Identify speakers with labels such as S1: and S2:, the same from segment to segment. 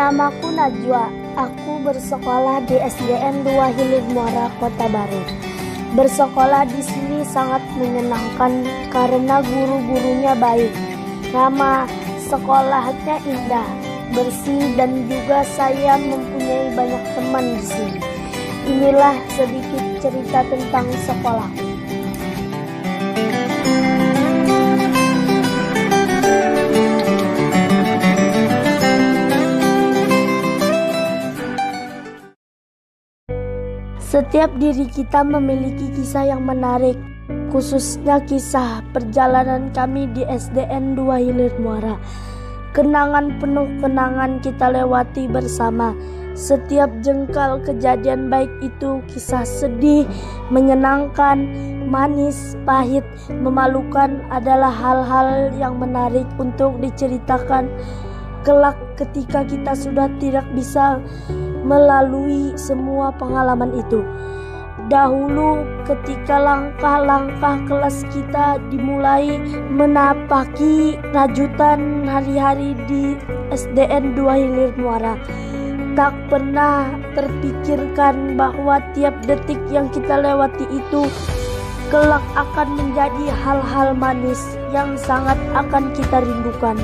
S1: Namaku Najwa. Aku bersekolah di SDN 2 Hilir Muara, Kota Baru. Bersekolah di sini sangat menyenangkan karena guru-gurunya baik. Nama sekolahnya indah, bersih, dan juga saya mempunyai banyak teman di sini. Inilah sedikit cerita tentang sekolah. Setiap diri kita memiliki kisah yang menarik, khususnya kisah perjalanan kami di SDN 2 Hilir Muara. Kenangan penuh kenangan kita lewati bersama. Setiap jengkal kejadian baik itu kisah sedih, menyenangkan, manis, pahit, memalukan adalah hal-hal yang menarik untuk diceritakan kelak ketika kita sudah tidak bisa melalui semua pengalaman itu. Dahulu ketika langkah-langkah kelas kita dimulai menapaki rajutan hari-hari di SDN 2 Hilir Muara, tak pernah terpikirkan bahwa tiap detik yang kita lewati itu kelak akan menjadi hal-hal manis yang sangat akan kita rindukan.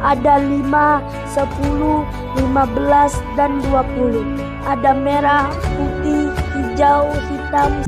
S1: Ada 5, 10, 15, dan 20. Ada merah, putih, hijau, hitam.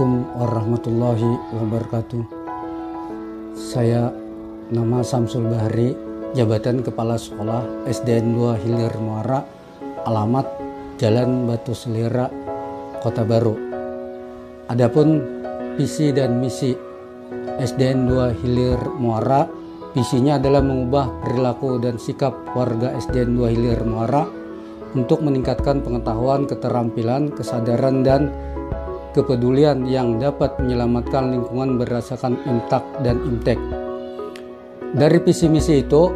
S2: Assalamualaikum warahmatullahi wabarakatuh. Saya nama Samsul Bahri, jabatan Kepala Sekolah SDN 2 Hilir Muara, alamat Jalan Batu Selira, Kota Baru. Adapun visi dan misi SDN 2 Hilir Muara, visinya adalah mengubah perilaku dan sikap warga SDN 2 Hilir Muara untuk meningkatkan pengetahuan, keterampilan, kesadaran, dan kepedulian yang dapat menyelamatkan lingkungan berdasarkan IMTAK dan IMTEK. Dari visi misi itu,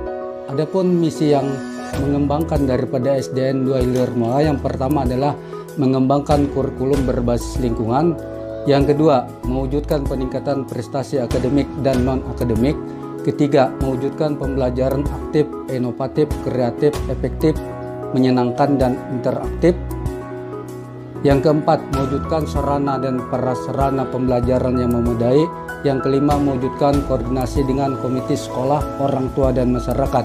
S2: adapun misi yang mengembangkan daripada SDN 2 Hilir Muara, yang pertama adalah mengembangkan kurikulum berbasis lingkungan. Yang kedua, mewujudkan peningkatan prestasi akademik dan non-akademik. Ketiga, mewujudkan pembelajaran aktif, inovatif, kreatif, efektif, menyenangkan, dan interaktif. Yang keempat, mewujudkan sarana dan prasarana pembelajaran yang memadai. Yang kelima, mewujudkan koordinasi dengan komite sekolah, orang tua, dan masyarakat.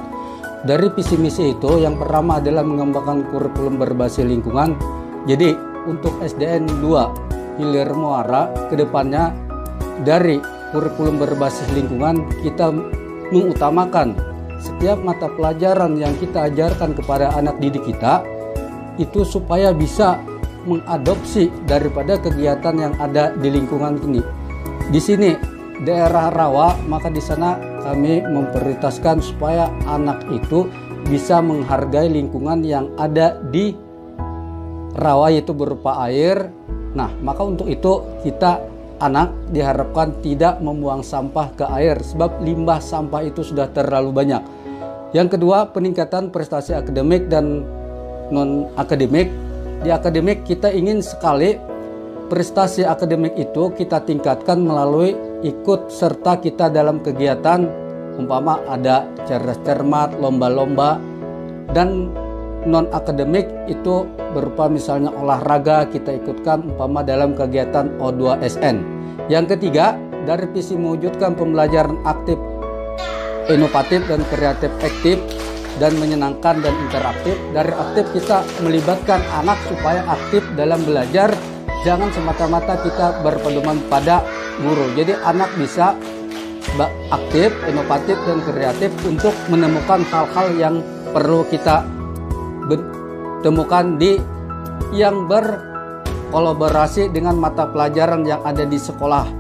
S2: Dari visi misi itu, yang pertama adalah mengembangkan kurikulum berbasis lingkungan. Jadi, untuk SDN 2 Hilir Muara, kedepannya dari kurikulum berbasis lingkungan, kita mengutamakan setiap mata pelajaran yang kita ajarkan kepada anak didik kita, itu supaya bisa mengadopsi daripada kegiatan yang ada di lingkungan ini. Di sini daerah rawa, maka di sana kami memprioritaskan supaya anak itu bisa menghargai lingkungan yang ada di rawa, yaitu berupa air. Nah, maka untuk itu kita anak diharapkan tidak membuang sampah ke air, sebab limbah sampah itu sudah terlalu banyak. Yang kedua, peningkatan prestasi akademik dan non-akademik. Di akademik kita ingin sekali prestasi akademik itu kita tingkatkan melalui ikut serta kita dalam kegiatan, umpama ada cerdas cermat, lomba-lomba. Dan non-akademik itu berupa misalnya olahraga, kita ikutkan umpama dalam kegiatan O2SN. Yang ketiga, dari visi mewujudkan pembelajaran aktif, inovatif, dan kreatif, aktif, dan menyenangkan dan interaktif. Dari aktif kita melibatkan anak supaya aktif dalam belajar, jangan semata-mata kita berpedoman pada guru. Jadi anak bisa aktif, inovatif, dan kreatif untuk menemukan hal-hal yang perlu kita temukan yang berkolaborasi dengan mata pelajaran yang ada di sekolah.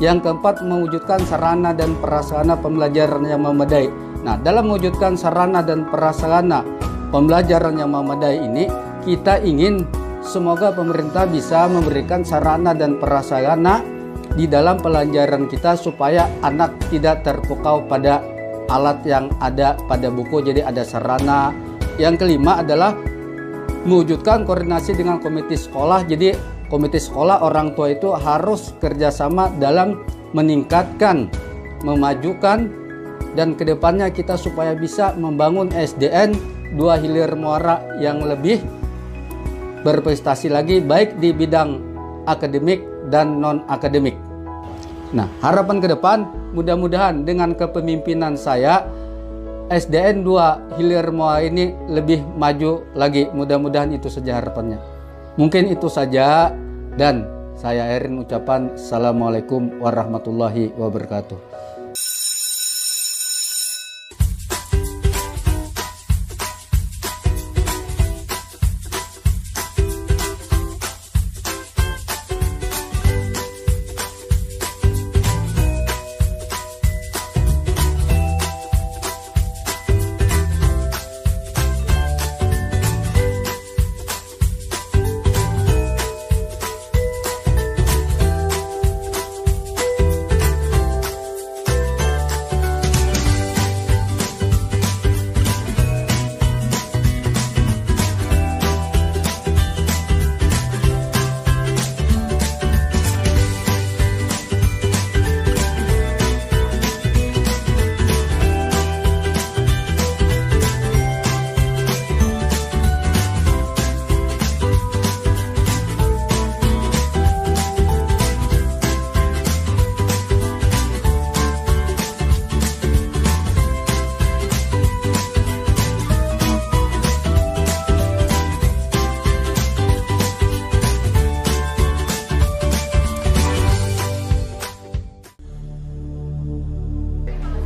S2: Yang keempat, mewujudkan sarana dan prasarana pembelajaran yang memadai. Nah, dalam mewujudkan sarana dan prasarana pembelajaran yang memadai ini, kita ingin semoga pemerintah bisa memberikan sarana dan prasarana di dalam pelajaran kita supaya anak tidak terpukau pada alat yang ada pada buku, jadi ada sarana. Yang kelima adalah mewujudkan koordinasi dengan komite sekolah. Jadi komite sekolah, orang tua itu harus kerjasama dalam meningkatkan, memajukan, dan kedepannya kita supaya bisa membangun SDN 2 Hilir Muara yang lebih berprestasi lagi, baik di bidang akademik dan non-akademik. Nah, harapan ke depan, mudah-mudahan dengan kepemimpinan saya, SDN 2 Hilir Muara ini lebih maju lagi. Mudah-mudahan itu saja harapannya. Mungkin itu saja, dan saya Erin ucapan Assalamualaikum warahmatullahi wabarakatuh.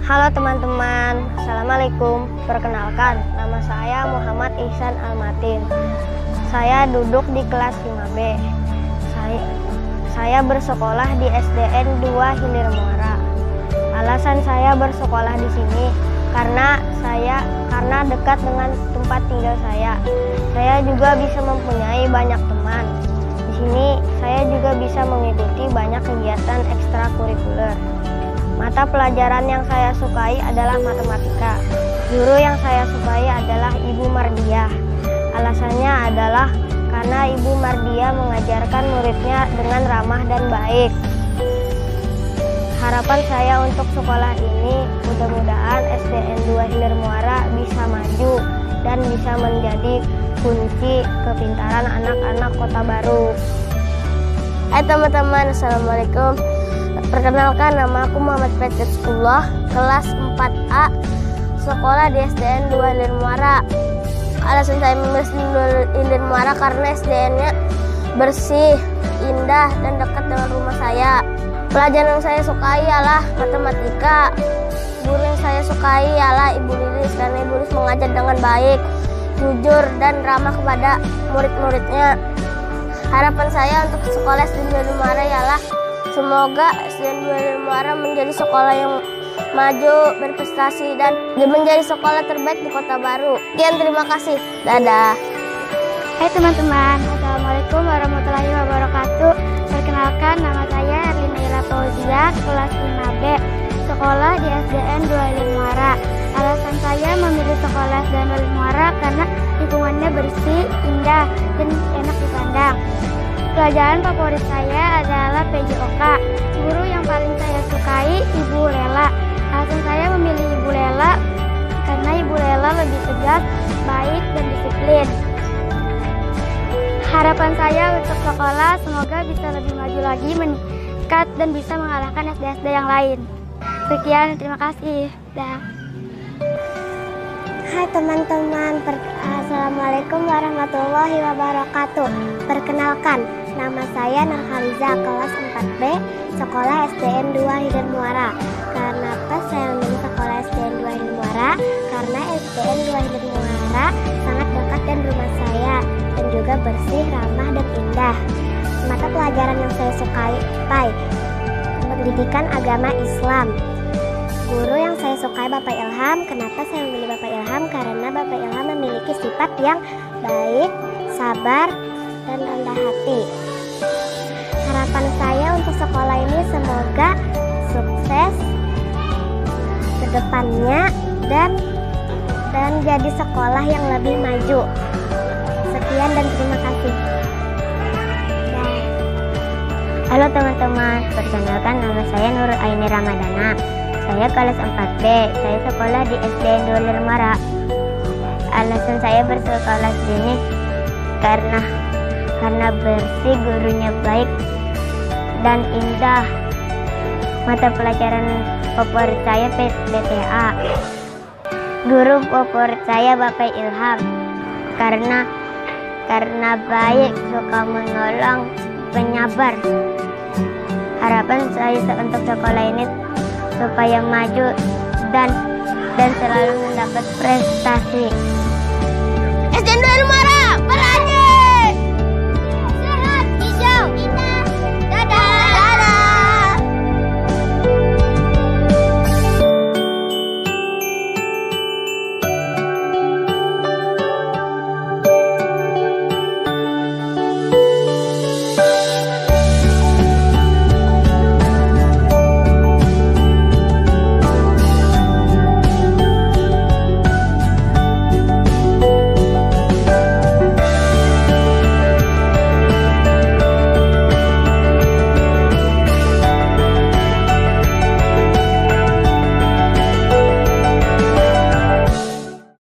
S3: Halo teman-teman, Assalamualaikum. Perkenalkan, nama saya Muhammad Ihsan Almatin. Saya duduk di kelas 5B. Saya bersekolah di SDN 2 Hilir Muara. Alasan saya bersekolah di sini karena dekat dengan tempat tinggal saya. Saya juga bisa mempunyai banyak teman. Di sini saya juga bisa mengikuti banyak kegiatan ekstrakurikuler. Mata pelajaran yang saya sukai adalah matematika. Guru yang saya sukai adalah Ibu Mardiah. Alasannya adalah karena Ibu Mardiah mengajarkan muridnya dengan ramah dan baik. Harapan saya untuk sekolah ini mudah-mudahan SDN 2 Hilir Muara bisa maju dan bisa menjadi kunci kepintaran anak-anak Kota Baru.
S1: Hai teman-teman, Assalamualaikum. Perkenalkan, nama aku Muhammad Fathullah, kelas 4A, sekolah di SDN 2 Hilir Muara. Alasan saya memilih SDN 2 Hilir Muara karena SDN-nya bersih, indah, dan dekat dengan rumah saya. Pelajaran yang saya sukai adalah matematika. Guru yang saya sukai adalah Ibu Lilis karena Ibu Lilis mengajar dengan baik, jujur, dan ramah kepada murid-muridnya. Harapan saya untuk sekolah SDN 2 Hilir Muara ialah semoga SDN 2 Hilir Muara menjadi sekolah yang maju, berprestasi, dan menjadi sekolah terbaik di Kota Baru. Sekian, terima kasih. Dadah.
S4: Hai teman-teman, Assalamualaikum warahmatullahi wabarakatuh. Perkenalkan, nama saya Erlina Ira Fauzia, kelas 5B, sekolah di SDN 2 Hilir Muara. Alasan saya memilih sekolah SDN 2 Hilir Muara karena lingkungannya bersih, indah, dan enak dipandang. Pelajaran favorit saya adalah PJOK. Guru yang paling saya sukai Ibu Lela. Alasan saya memilih Ibu Lela karena Ibu Lela lebih tegas, baik, dan disiplin. Harapan saya untuk sekolah semoga bisa lebih maju lagi, meningkat, dan bisa mengalahkan SD-SD yang lain. Sekian, terima kasih. Dah.
S3: Hai teman-teman, Assalamualaikum warahmatullahi wabarakatuh. Perkenalkan, nama saya Nurhaliza, kelas 4B, sekolah SDN 2 Hilir Muara. Kenapa saya memilih sekolah SDN 2 Hilir Muara? Karena SDN 2 Hilir Muara sangat dekat dengan rumah saya dan juga bersih, ramah, dan indah. Mata pelajaran yang saya sukai, pendidikan agama Islam. Guru yang saya sukai Bapak Ilham. Kenapa saya memilih Bapak Ilham? Karena Bapak Ilham memiliki sifat yang baik, sabar, dan rendah hati. Harapan saya untuk sekolah ini semoga sukses ke depannya dan jadi sekolah yang lebih maju. Sekian dan terima kasih.
S5: Halo teman-teman, perkenalkan nama saya Nur Aini Ramadana. Saya kelas 4B, saya sekolah di SDN 2 Hilir Muara. Alasan saya bersekolah di sini karena bersih, gurunya baik, dan indah. Mata pelajaran favorit saya PDTA. Guru favorit saya Bapak Ilham karena baik, suka menolong, penyabar. Harapan saya untuk sekolah ini supaya maju dan selalu mendapat prestasi.